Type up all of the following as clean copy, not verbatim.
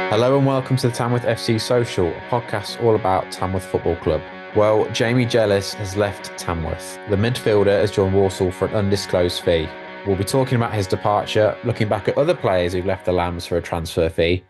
Hello and welcome to the Tamworth FC Social, a podcast all about Tamworth Football Club. Well, Jamie Jellis has left Tamworth. The midfielder has joined Walsall for an undisclosed fee. We'll be talking about his departure, looking back at other players who've left the Lambs for a transfer fee,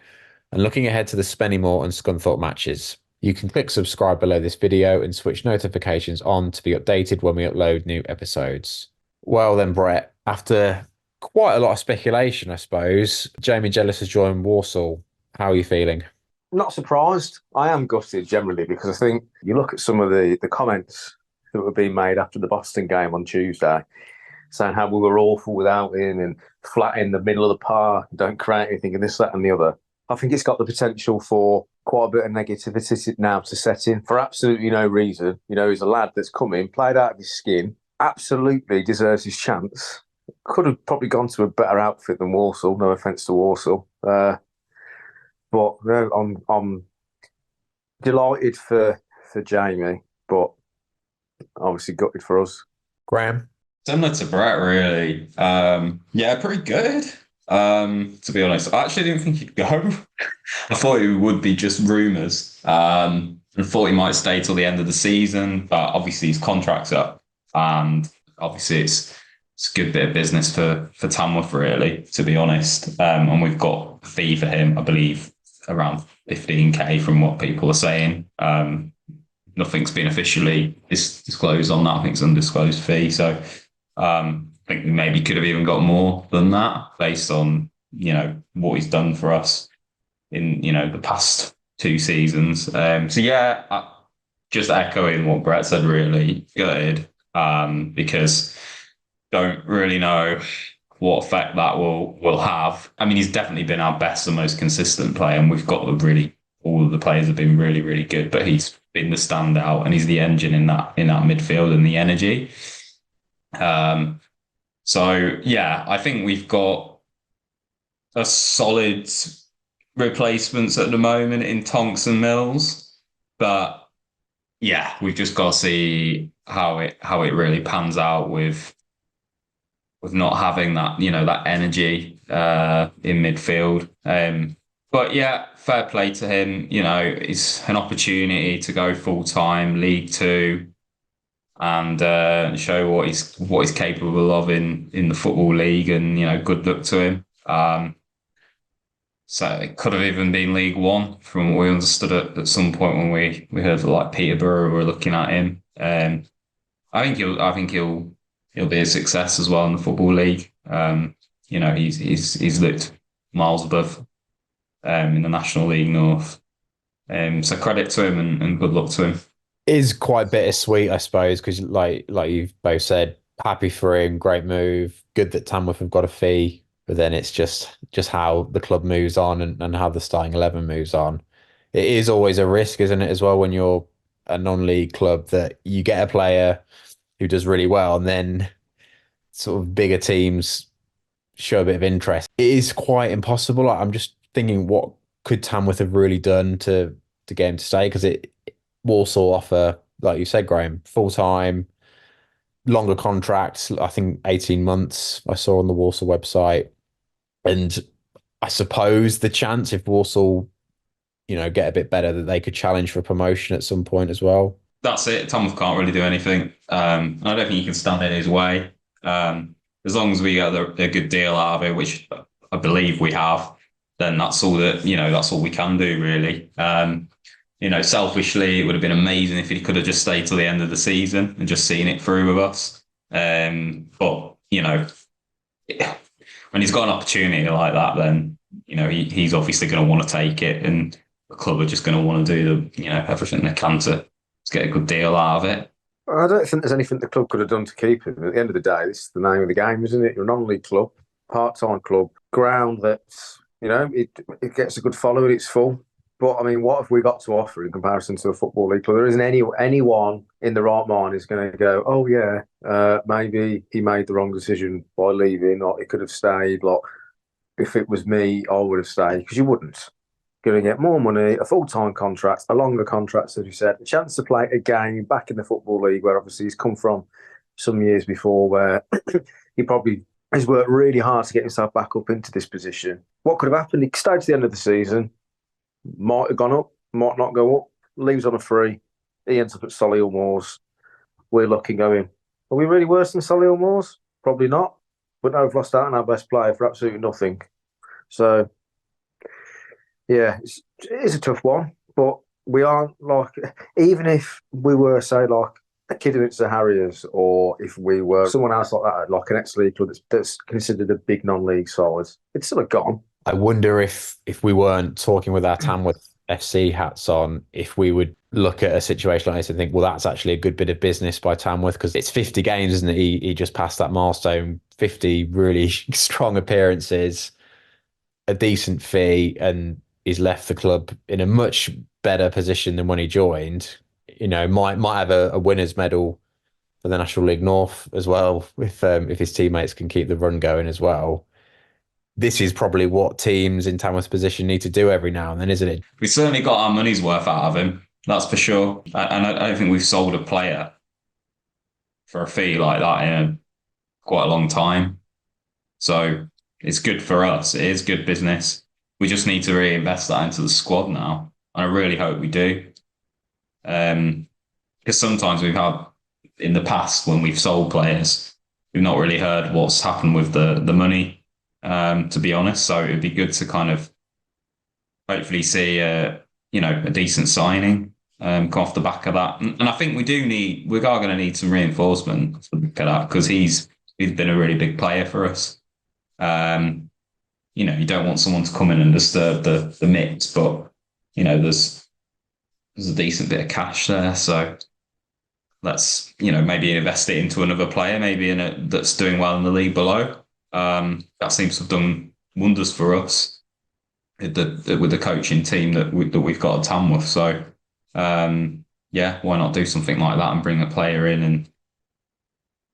and looking ahead to the Spennymoor and Scunthorpe matches. You can click subscribe below this video and switch notifications on to be updated when we upload new episodes. Well then, Brett, after quite a lot of speculation, I suppose, Jamie Jellis has joined Walsall. How are you feeling? Not surprised. I am gutted generally because I think you look at some of the comments that were being made after the Boston game on Tuesday, saying how we were awful without him and flat in the middle of the park, don't create anything, and this, that, and the other. I think it's got the potential for quite a bit of negativity now to set in for absolutely no reason. You know, he's a lad that's come in, played out of his skin, absolutely deserves his chance. Could have probably gone to a better outfit than Walsall, no offence to Walsall. But no, I'm delighted for Jamie, but obviously gutted for us. Graham? Similar to Brett, really. Yeah, pretty good. To be honest, I actually didn't think he'd go. I thought it would be just rumours. I thought he might stay till the end of the season, but obviously his contract's up, and obviously it's a good bit of business for Tamworth, really, to be honest. And we've got a fee for him, I believe, around 15k from what people are saying. Nothing's been officially disclosed on that. I think it's an undisclosed fee. So I think we maybe could have even got more than that based on, what he's done for us in, the past two seasons. So yeah, just echoing what Brett said, really good, because don't really know what effect that will have. I mean, he's definitely been our best and most consistent player, and we've got all of the players have been really, really good, but he's been the standout and he's the engine in that midfield and the energy. So yeah, I think we've got a solid replacements at the moment in Tonks and Mills, but yeah, we've just got to see how it really pans out with not having that, that energy in midfield. But yeah, fair play to him. It's an opportunity to go full time League Two and show what he's capable of in the Football League. And good luck to him. So it could have even been League One, from what we understood at some point when we heard that, like, Peterborough were looking at him. I think he'll be a success as well in the Football League. He's looked miles above in the National League North. So credit to him and good luck to him. It is quite bittersweet, I suppose, because like you've both said, happy for him, great move, good that Tamworth have got a fee, but then it's just how the club moves on and how the starting 11 moves on. It is always a risk, isn't it, as well, when you're a non-league club, that you get a player who does really well and then sort of bigger teams show a bit of interest. It is quite impossible. Like, I'm just thinking, what could Tamworth have really done to get him to stay? Because Walsall offer, like you said, Graham, full time, longer contracts. I think 18 months. I saw on the Walsall website, and I suppose the chance, if Walsall, get a bit better, that they could challenge for promotion at some point as well. That's it. Tamworth can't really do anything. I don't think you can stand in his way. As long as we get a good deal out of it, which I believe we have, then that's all that's all we can do, really. Selfishly, it would have been amazing if he could have just stayed till the end of the season and just seen it through with us. But when he's got an opportunity like that, then he's obviously going to want to take it, and the club are just going to want to do everything they can to get a good deal out of it. I don't think there's anything the club could have done to keep him. At the end of the day, this is the name of the game, isn't it? You're a non-league club, part-time club, ground that's, it gets a good following, it's full. But I mean, what have we got to offer in comparison to a Football League club? There isn't anyone in the right mind who's going to go, oh yeah, maybe he made the wrong decision by leaving, or he could have stayed. Like, if it was me, I would have stayed, because you wouldn't. Going to get more money, a full-time contract, a longer contract, as you said, a chance to play a game back in the Football League, where obviously he's come from some years before, where he probably has worked really hard to get himself back up into this position. What could have happened? He stayed to the end of the season. might have gone up, might not go up, leaves on a free. He ends up at Solihull Moors. We're looking going, are we really worse than Solihull Moors? Probably not. But no, we've lost out on our best player for absolutely nothing. So, yeah, it is a tough one. But we aren't like, even if we were, say, like a Kidderminster Harriers, or if we were someone else like that, like an ex-league club that's considered a big non-league side, it's still a gone. I wonder if we weren't talking with our Tamworth FC hats on, if we would look at a situation like this and think, well, that's actually a good bit of business by Tamworth, because it's 50 games, isn't it? He just passed that milestone, 50 really strong appearances, a decent fee, and he's left the club in a much better position than when he joined. You know, might have a winners medal for the National League North as well, if his teammates can keep the run going as well. This is probably what teams in Tamworth's position need to do every now and then, isn't it? We certainly got our money's worth out of him, that's for sure. And I don't think we've sold a player for a fee like that in quite a long time. So it's good for us. It is good business. We just need to reinvest that into the squad now. And I really hope we do. Because sometimes we've had, in the past, when we've sold players, we've not really heard what's happened with the money. To be honest, so it'd be good to kind of hopefully see a decent signing come off the back of that, and I think we are going to need some reinforcement for that, because he's been a really big player for us. You don't want someone to come in and disturb the mix, but there's a decent bit of cash there, so let's maybe invest it into another player, maybe that's doing well in the league below. That seems to have done wonders for us with the coaching team that we've got at Tamworth. So, why not do something like that and bring a player in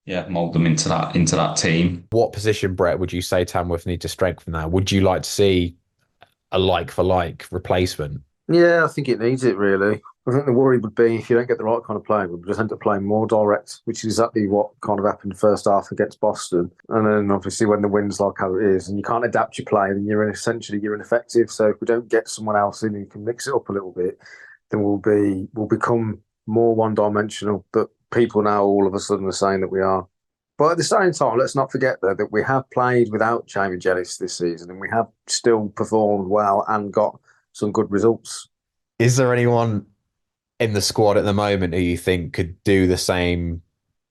and mould them into that team. What position, Brett, would you say Tamworth need to strengthen now? Would you like to see a like-for-like replacement? Yeah, I think it needs it, really. I think the worry would be if you don't get the right kind of player, we'll just end up playing more direct, which is exactly what kind of happened first half against Boston. And then obviously when the wind's like how it is and you can't adapt your play, then you're ineffective. So if we don't get someone else in who can mix it up a little bit, then we'll become more one-dimensional. But people now all of a sudden are saying that we are. But at the same time, let's not forget, though, that we have played without Jamie Jellis this season and we have still performed well and got some good results. Is there anyone in the squad at the moment who you think could do the same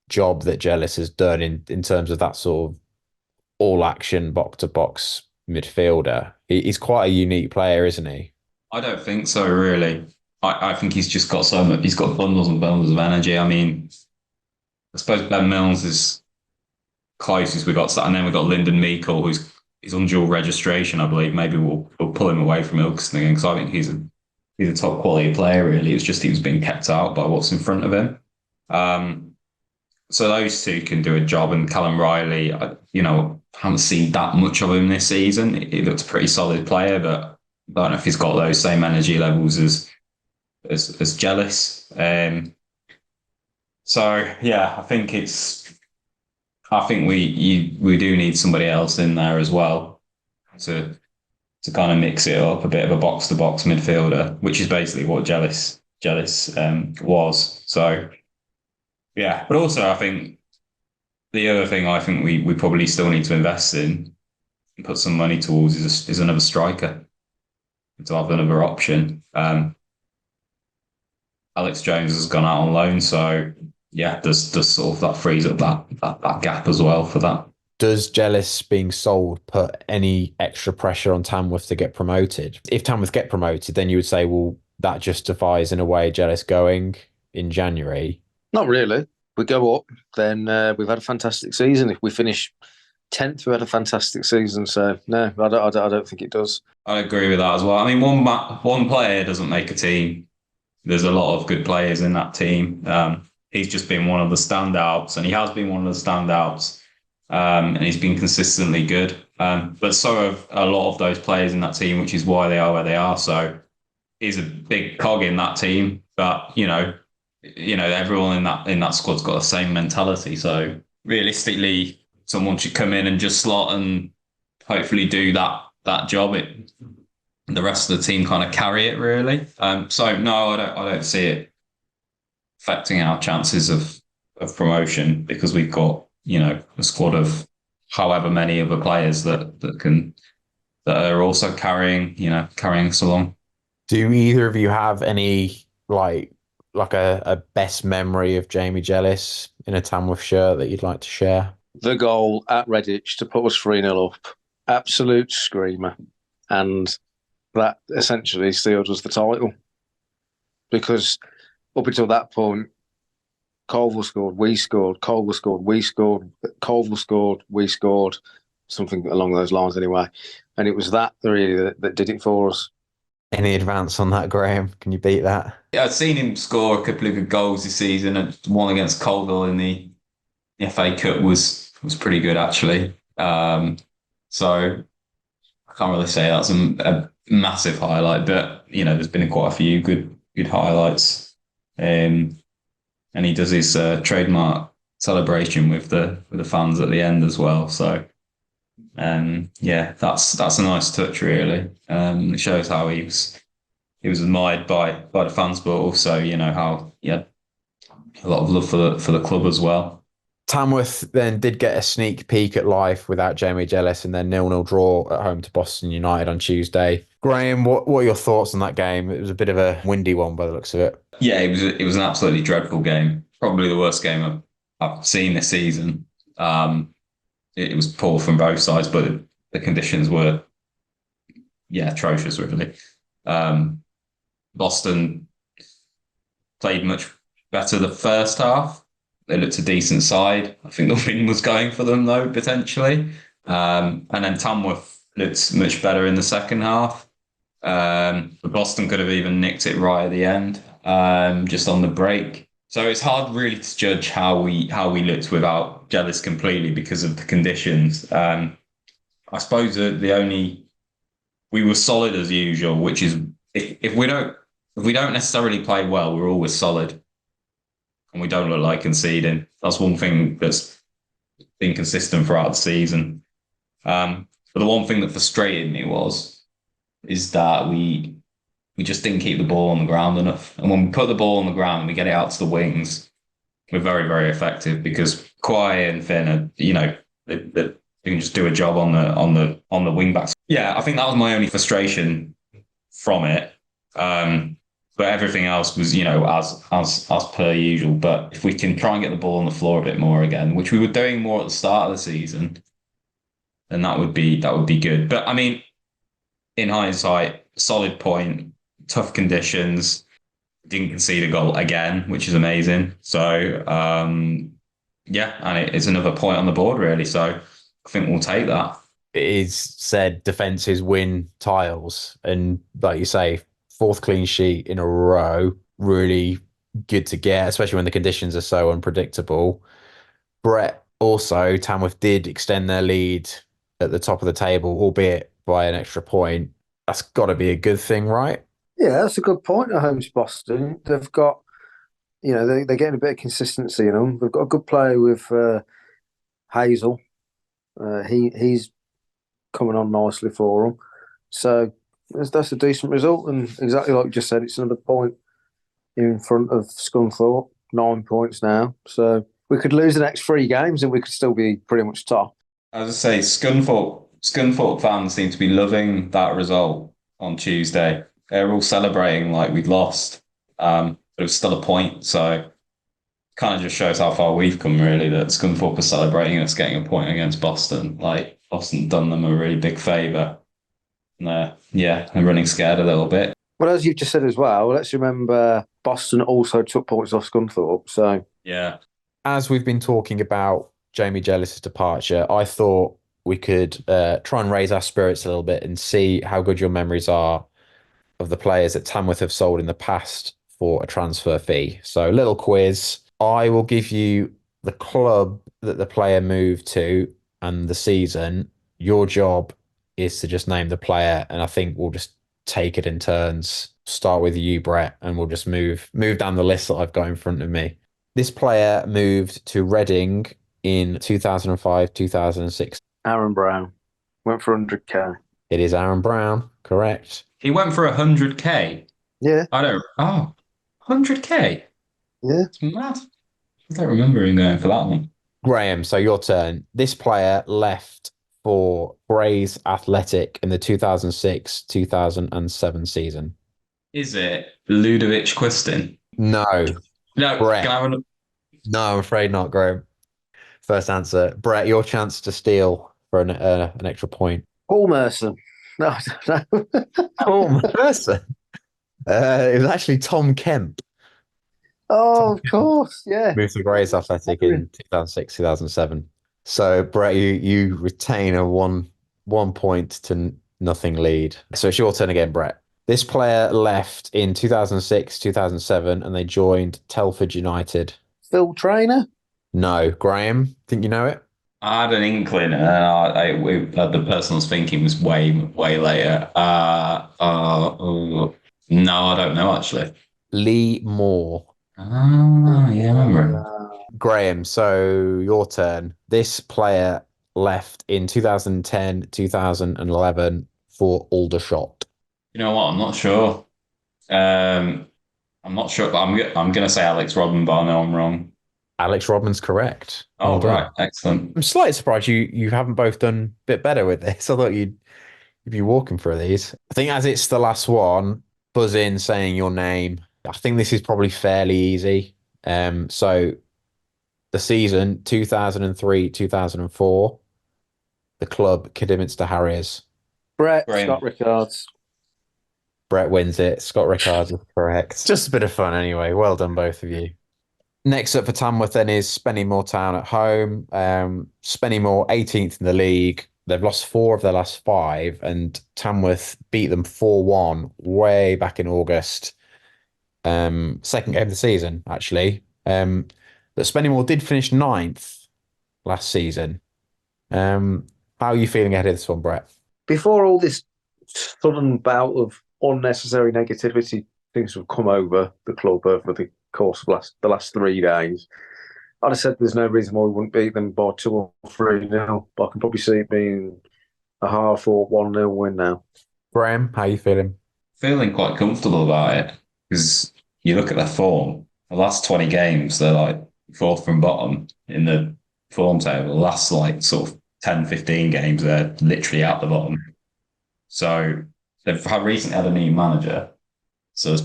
job that Jellis has done in terms of that sort of all-action box-to-box midfielder? He's quite a unique player, isn't he? I don't think so, really. I think he's just got so much. He's got bundles and bundles of energy. I mean, I suppose Ben Mills is closest we got to that, and then we've got Lyndon Meikle, who's on dual registration, I believe. Maybe we'll pull him away from Ilkeston again, because I think he's a top quality player, really. It's just he was being kept out by what's in front of him. So those two can do a job. And Callum Riley, haven't seen that much of him this season. He looks a pretty solid player, but I don't know if he's got those same energy levels as Jellis. I think we do need somebody else in there as well to kind of mix it up, a bit of a box-to-box midfielder, which is basically what Jellis was. So, yeah. But also, I think the other thing I think we probably still need to invest in and put some money towards is another striker, to have another option. Alex Jones has gone out on loan, so yeah, there's sort of that frees up that gap as well for that. Does Jellis being sold put any extra pressure on Tamworth to get promoted? If Tamworth get promoted, then you would say, well, that justifies in a way Jellis going in January. Not really. If we go up, then we've had a fantastic season. If we finish 10th, we had a fantastic season. So no, I don't think it does. I agree with that as well. I mean, one player doesn't make a team. There's a lot of good players in that team. He's just been one of the standouts, and he has been one of the standouts. And he's been consistently good. But so have a lot of those players in that team, which is why they are where they are. So he's a big cog in that team. But, everyone in that squad's got the same mentality. So realistically, someone should come in and just slot and hopefully do that job. the rest of the team kind of carry it really. So no, I don't see it affecting our chances of promotion because we've got, a squad of however many other players that are also carrying us along. Do either of you have any like a best memory of Jamie Jellis in a Tamworth shirt that you'd like to share? The goal at Redditch to put us 3-0 up, absolute screamer. And that essentially sealed us the title. Because up until that point, Colville scored, we scored, Colville scored, we scored, Colville scored, we scored, something along those lines anyway. And it was that really that did it for us. Any advance on that, Graham? Can you beat that? Yeah, I've seen him score a couple of good goals this season, and one against Colville in the FA Cup was pretty good actually. So I can't really say that's a massive highlight, but there's been quite a few good highlights. And he does his trademark celebration with the fans at the end as well. So yeah, that's a nice touch really. It shows how he was admired by the fans, but also how he had a lot of love for the club as well. Tamworth then did get a sneak peek at life without Jamie Jellis in their 0-0 draw at home to Boston United on Tuesday. Graham, what are your thoughts on that game? It was a bit of a windy one by the looks of it. Yeah, it was an absolutely dreadful game. Probably the worst game I've seen this season. It was poor from both sides, but the conditions were atrocious really. Boston played much better the first half. They looked a decent side. I think the win was going for them though, potentially. And then Tamworth looked much better in the second half. But Boston could have even nicked it right at the end, just on the break. So it's hard really to judge how we looked without Jellis completely because of the conditions. I suppose we were solid as usual, which is if we don't necessarily play well, we're always solid. And we don't look like conceding. That's one thing that's been consistent throughout the season. But the one thing that frustrated me is that we just didn't keep the ball on the ground enough. And when we put the ball on the ground and we get it out to the wings, we're very, very effective because Kwai and Finn are, they can just do a job on the wing backs. Yeah, I think that was my only frustration from it. But everything else was, as per usual. But if we can try and get the ball on the floor a bit more again, which we were doing more at the start of the season, then that would be good. But I mean, in hindsight, solid point, tough conditions, didn't concede a goal again, which is amazing. So yeah, and it's another point on the board really. So I think we'll take that. It is said defences win titles, and like you say, fourth clean sheet in a row, really good to get, especially when the conditions are so unpredictable. Brett, also, Tamworth did extend their lead at the top of the table, albeit by an extra point. That's got to be a good thing, right? Yeah, that's a good point at home to Boston. They've got, they're getting a bit of consistency in them. They've got a good player with Hazel. He's coming on nicely for them. So that's a decent result. And exactly like you just said, it's another point in front of Scunthorpe, 9 points now. So we could lose the next 3 games and we could still be pretty much top. As I say, Scunthorpe fans seem to be loving that result on Tuesday. They're all celebrating like we'd lost, but it was still a point. So it kind of just shows how far we've come, really, that Scunthorpe are celebrating us getting a point against Boston. Like, Boston done them a really big favour. And they're running scared a little bit. Well, as you've just said as well, let's remember Boston also took points off Scunthorpe. So yeah. As we've been talking about Jamie Jellis's departure, I thought we could try and raise our spirits a little bit and see how good your memories are of the players that Tamworth have sold in the past for a transfer fee. So, little quiz. I will give you the club that the player moved to and the season. Your job is to just name the player, and I think we'll just take it in turns. Start with you, Brett, and we'll just move down the list that I've got in front of me. This player moved to Reading in 2005, 2006. Aaron Brown went for 100k. It is Aaron Brown, correct. He went for 100k. Yeah, I don't. Oh, 100k. yeah. It's mad. I don't remember him going for that one. Graham, so your turn. This player left for Grays Athletic in the 2006-2007 season. Is it Ludovic Quistin? No. No, Brett. can I have another? No, I'm afraid not, Graham. First answer. Brett, your chance to steal for an extra point. Paul Merson. No, I don't know. Oh, person. It was actually Tom Kemp. Oh, of course. Yeah. Moved to Grays Athletic in 2006, 2007. So, Brett, you retain a one point to nothing lead. So it's your turn again, Brett. This player left in 2006, 2007, and they joined Telford United. Phil Trainer. No, Graham, think you know it? I had an inkling, and the person I was thinking was way later. No, I don't know actually. Lee Moore. Ah, yeah, I remember him. Graham, so your turn. This player left in 2010, 2011 for Aldershot. You know what? I'm not sure. I'm not sure, but I'm gonna say Alex Rodman, but I know I'm wrong. Alex Rodman's correct. Oh, Well done. right, excellent. I'm slightly surprised you haven't both done a bit better with this. I thought you'd be walking through these. I think as it's the last one, buzz in saying your name. I think this is probably fairly easy. So the season 2003, 2004, the club Kidderminster Harriers. Brett Graham. Scott Rickards. Brett wins it. Scott Rickards is correct. Just a bit of fun anyway. Well done, both of you. Next up for Tamworth then is Spennymoor Town at home. Spennymoor 18th in the league. They've lost 4 of their last 5, and Tamworth beat them 4-1 way back in August. Second game of the season, actually. But Spennymoor did finish 9th last season. How are you feeling ahead of this one, Brett? Before all this sudden bout of unnecessary negativity things have come over the club over the course of the last 3 days, I'd have said there's no reason why we wouldn't beat them by 2 or 3-0. But I can probably see it being a hard-fought 1-0 win now. Graham, how are you feeling? Feeling quite comfortable about it because you look at their form. The last 20 games, they're like 4th from bottom in the form table. The last like sort of 10, 15 games, they're literally at the bottom. So they've recently had a new manager. So there's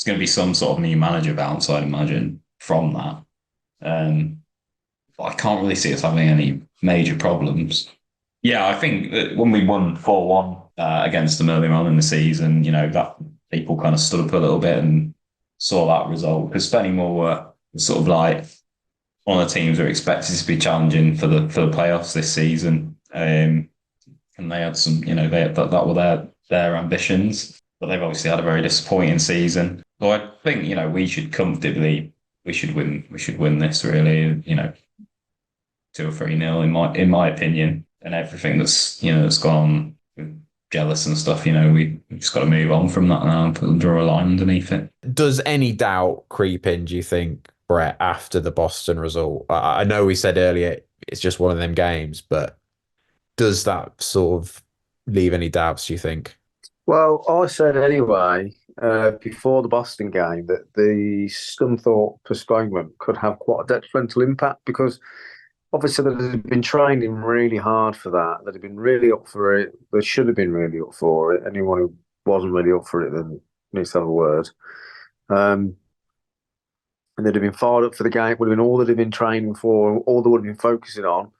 going to be some sort of new manager bounce, I'd imagine, from that. But I can't really see us having any major problems. Yeah, I think that when we won 4-1 against them earlier on in the season, that people kind of stood up a little bit and saw that result. Because Spennymoor were sort of like one of the teams who are expected to be challenging for the playoffs this season. And they had some, that were their ambitions. But they've obviously had a very disappointing season. So I think, we should win this really, 2 or 3-0 in my opinion. And everything that's gone on with Jellis and stuff, we've just got to move on from that now and draw a line underneath it. Does any doubt creep in, do you think, Brett, after the Boston result? I know we said earlier it's just one of them games, but does that sort of leave any doubts, do you think? Well, I said anyway, before the Boston game, that the Scunthorpe postponement could have quite a detrimental impact because obviously they've been training really hard for that. They've been really up for it. They should have been really up for it. Anyone who wasn't really up for it then needs to have a word. And they'd have been fired up for the game. It would have been all that they've been training for, all they would have been focusing on.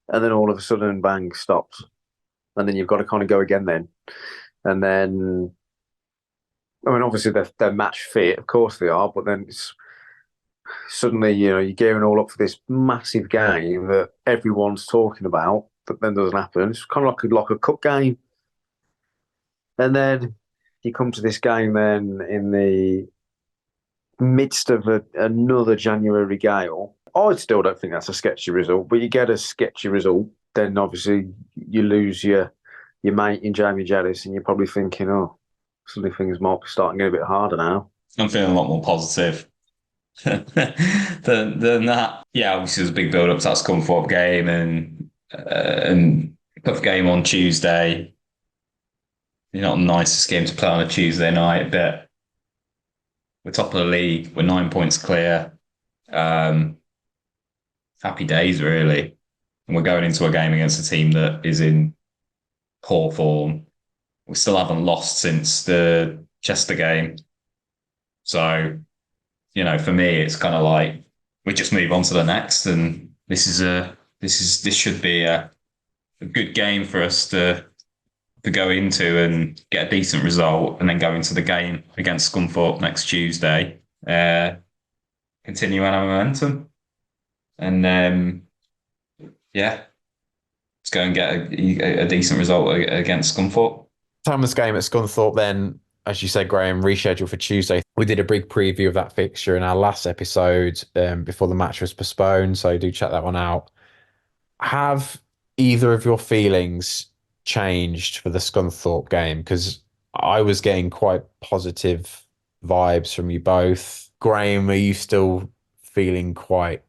And then all of a sudden, bang, stops. And then you've got to kind of go again then. And then, I mean, obviously they're match fit, of course they are, but then it's suddenly, you're gearing all up for this massive game that everyone's talking about, but then doesn't happen. It's kind of like a cup game. And then you come to this game then in the midst of another January gale. I still don't think that's a sketchy result, but you get a sketchy result, then obviously you lose your mate in Jamie Jellis, and you're probably thinking, oh, suddenly things might be starting to get a bit harder now. I'm feeling a lot more positive than that. Yeah, obviously there's a big build up to that Scunthorpe game and tough game on Tuesday. not the nicest game to play on a Tuesday night, but we're top of the league. We're 9 points clear. Um, Happy days, really. And we're going into a game against a team that is in poor form. We still haven't lost since the Chester game. So, for me, it's kind of like we just move on to the next, and this should be a good game for us to go into and get a decent result, and then go into the game against Scunthorpe next Tuesday. Continue on our momentum, and yeah, let's go and get a decent result against Scunthorpe. Tamworth's game at Scunthorpe then, as you said, Graham, rescheduled for Tuesday. We did a big preview of that fixture in our last episode before the match was postponed, so do check that one out. Have either of your feelings changed for the Scunthorpe game? Because I was getting quite positive vibes from you both. Graham, are you still feeling quite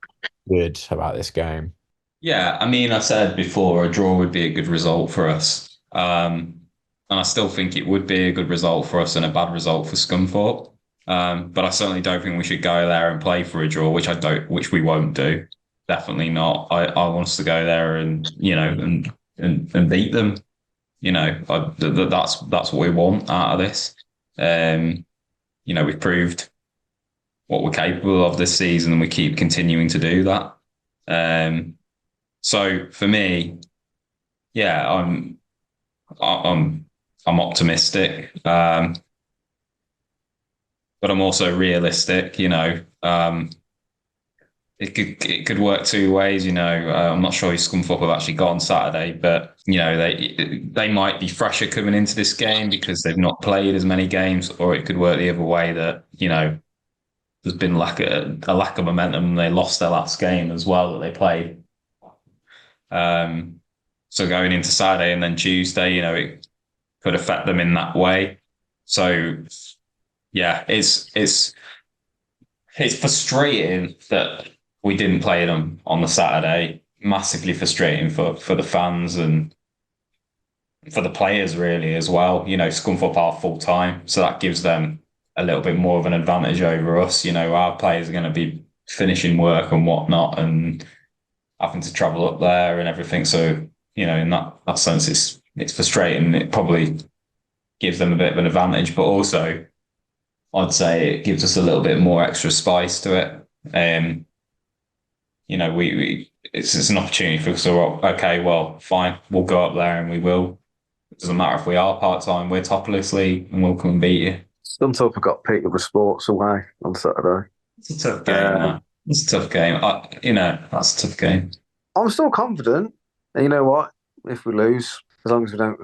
good about this game? Yeah, I mean, I said before a draw would be a good result for us. And I still think it would be a good result for us and a bad result for Scunthorpe. But I certainly don't think we should go there and play for a draw, which we won't do. Definitely not. I want us to go there and and beat them. That's what we want out of this. We've proved what we're capable of this season, and we keep continuing to do that. So for me, yeah, I'm optimistic, but I'm also realistic. It could work two ways. I'm not sure if Scunthorpe have actually got on Saturday, but they might be fresher coming into this game because they've not played as many games, or it could work the other way that there's been a lack of momentum and they lost their last game as well that they played. So going into Saturday and then Tuesday, it could affect them in that way. So yeah, it's frustrating that we didn't play them on the Saturday. Massively frustrating for the fans and for the players really as well. Scunthorpe are full time, so that gives them a little bit more of an advantage over us. Our players are going to be finishing work and whatnot and having to travel up there and everything. So, in that sense, it's frustrating. It probably gives them a bit of an advantage, but also I'd say it gives us a little bit more extra spice to it. It's an opportunity for us to, okay, well, fine, we'll go up there and we will. It doesn't matter if we are part-time, we're top of this league and we'll come and beat you. Scunthorpe got Peterborough Sports away on Saturday. It's a tough game, man. It's a tough game. That's a tough game. I'm still confident. And you know what? If we lose, as long as we don't...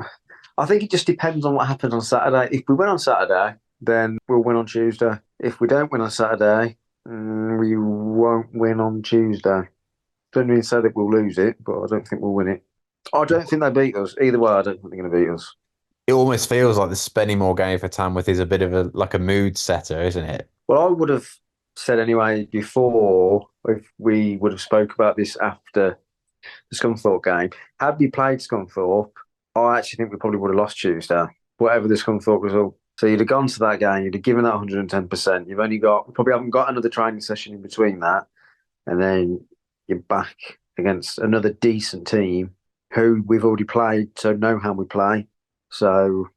I think it just depends on what happens on Saturday. If we win on Saturday, then we'll win on Tuesday. If we don't win on Saturday, we won't win on Tuesday. Don't mean to say that we'll lose it, but I don't think we'll win it. I don't think they beat us. Either way, I don't think they're going to beat us. It almost feels like the Spennymoor game for Tamworth is a bit of a mood setter, isn't it? Well, I would have said anyway before, if we would have spoke about this after the Scunthorpe game. Had we played Scunthorpe, I actually think we probably would have lost Tuesday, whatever the Scunthorpe result. So you'd have gone to that game, you'd have given that 110%. You've only got, probably haven't got another training session in between that. And then you're back against another decent team who we've already played, so know how we play. So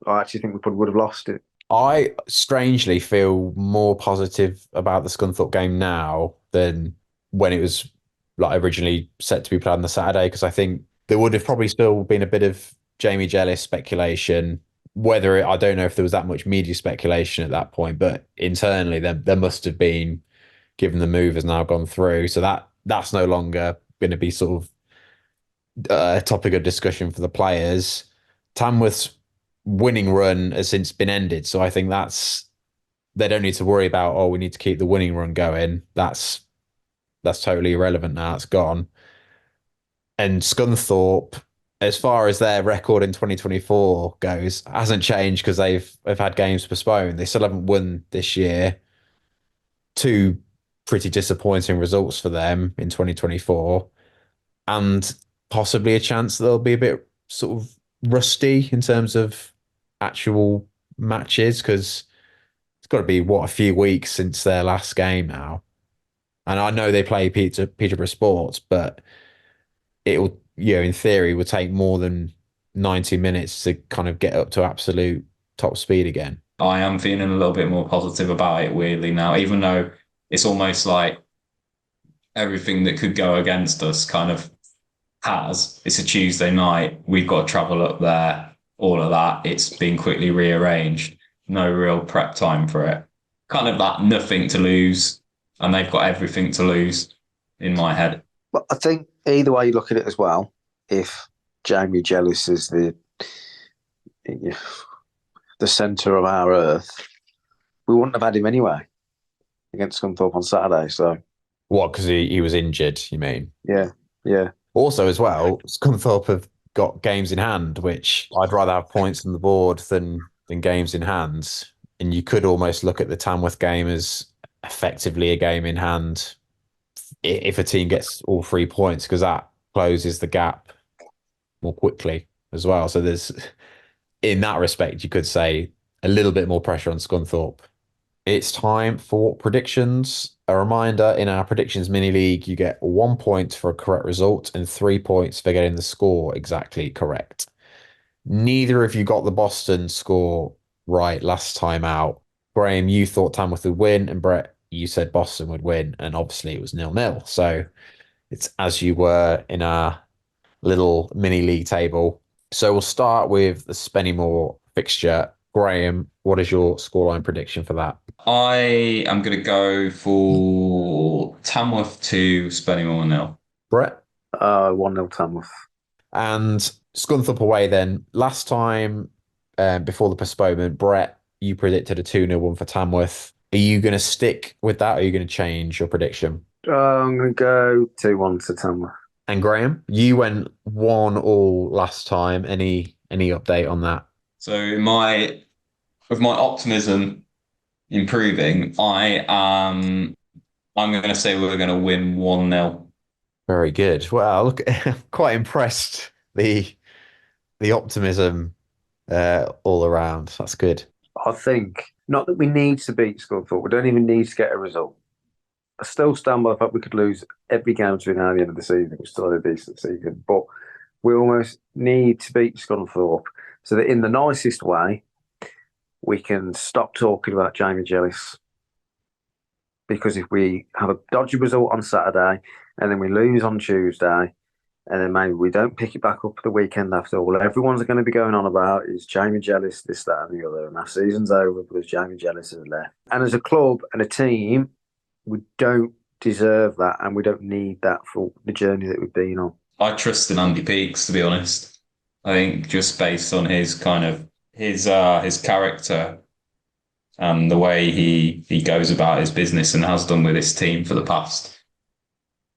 I actually think we probably would have lost it. I strangely feel more positive about the Scunthorpe game now than when it was originally set to be played on the Saturday, because I think there would have probably still been a bit of Jamie Jellis speculation. I don't know if there was that much media speculation at that point, but internally there must have been, given the move has now gone through. So that's no longer going to be sort of a topic of discussion for the players. Tamworth's winning run has since been ended, so I think they don't need to worry about, we need to keep the winning run going. That's totally irrelevant now. It's gone. And Scunthorpe, as far as their record in 2024 goes, hasn't changed because they've had games postponed. They still haven't won this year. Two pretty disappointing results for them in 2024, and possibly a chance that they'll be a bit sort of rusty in terms of actual matches? Because it's got to be what, a few weeks since their last game now. And I know they play Peterborough Sports, but it'll, in theory, would take more than 90 minutes to kind of get up to absolute top speed again. I am feeling a little bit more positive about it, weirdly, now, even though it's almost like everything that could go against us kind of has. It's a Tuesday night. We've got to travel up there, all of that. It's been quickly rearranged. No real prep time for it. Kind of that nothing to lose, and they've got everything to lose in my head. But I think either way you look at it as well, if Jamie Jellis is the centre of our earth, we wouldn't have had him anyway against Scunthorpe on Saturday. So What, because he was injured, you mean? yeah. Also, as well, Scunthorpe have got games in hand, which I'd rather have points on the board than games in hand. And you could almost look at the Tamworth game as effectively a game in hand if a team gets all 3 points, because that closes the gap more quickly as well. So there's, in that respect, you could say a little bit more pressure on Scunthorpe. It's time for predictions. A reminder, in our predictions mini league, you get 1 point for a correct result and 3 points for getting the score exactly correct. Neither of you got the Boston score right last time out. Graham, you thought Tamworth would win, and Brett, you said Boston would win, and obviously it was 0-0. So it's as you were in our little mini league table. So we'll start with the Spennymoor fixture. Graham, what is your scoreline prediction for that? I am going to go for Tamworth 2, Spennymoor 0. Brett? 1-0 Tamworth. And Scunthorpe away then. Last time, before the postponement, Brett, you predicted a 2-0 win for Tamworth. Are you going to stick with that, or are you going to change your prediction? I'm going to go 2-1 to Tamworth. And Graham, you went 1-1 last time. Any update on that? So with my optimism improving, I'm going to say we're going to win 1-0. Very good. Well, look, I'm quite impressed. The optimism all around. That's good. I think, not that we need to beat Scunthorpe, we don't even need to get a result. I still stand by the fact we could lose every game between now and the end of the season. We still had a decent season, but we almost need to beat Scunthorpe so that in the nicest way, we can stop talking about Jamie Jellis. Because if we have a dodgy result on Saturday and then we lose on Tuesday, and then maybe we don't pick it back up the weekend after, all everyone's going to be going on about is Jamie Jellis, this, that, and the other. And our season's over because Jamie Jellis has left. And as a club and a team, we don't deserve that, and we don't need that for the journey that we've been on. I trust in Andy Peaks, to be honest. I think just based on his kind of his character and the way he goes about his business and has done with his team for the past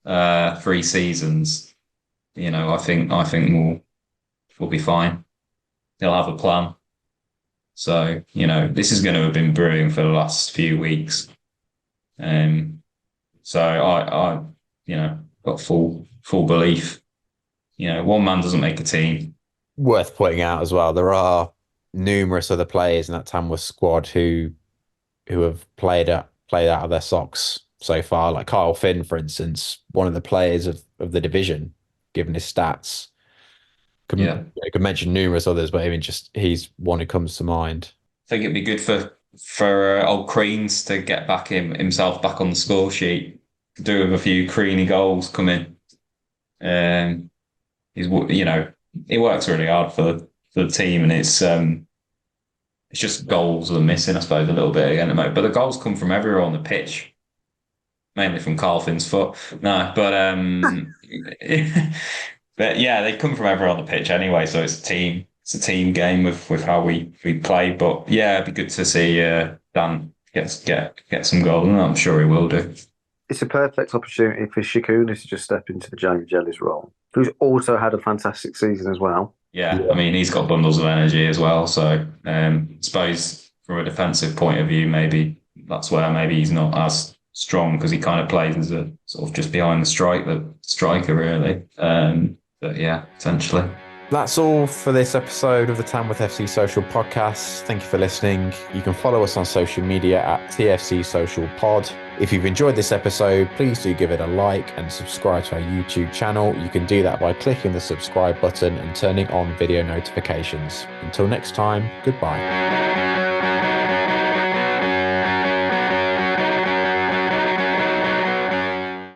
3 seasons, I think we'll be fine. He'll have a plan. So, this is going to have been brewing for the last few weeks. So I got full belief. One man doesn't make a team. Worth pointing out as well, there are numerous other players in that Tamworth squad who have played out of their socks so far. Like Kyle Finn, for instance, one of the players of the division, given his stats. You could mention numerous others, but I mean, just he's one who comes to mind. I think it'd be good for old Creans to get himself back on the score sheet, do with a few Creany goals come in. He works really hard for the team, and it's just goals that are missing, I suppose, a little bit again at the moment. But the goals come from everywhere on the pitch, mainly from Carl Finn's foot. No, but but yeah, they come from everywhere on the pitch anyway. So it's a team game with how we play. But yeah, it'd be good to see Dan get some goals, and I'm sure he will do. It's a perfect opportunity for Shakuna to just step into the Jamie Jellis role, who's also had a fantastic season as well. Yeah, I mean, he's got bundles of energy as well. So I suppose from a defensive point of view, maybe that's where maybe he's not as strong, because he kind of plays as a sort of just behind the striker really. But yeah, potentially. That's all for this episode of the Tamworth FC Social podcast. Thank you for listening. You can follow us on social media at TFC Social Pod. If you've enjoyed this episode, please do give it a like and subscribe to our YouTube channel. You can do that by clicking the subscribe button and turning on video notifications. Until next time, goodbye.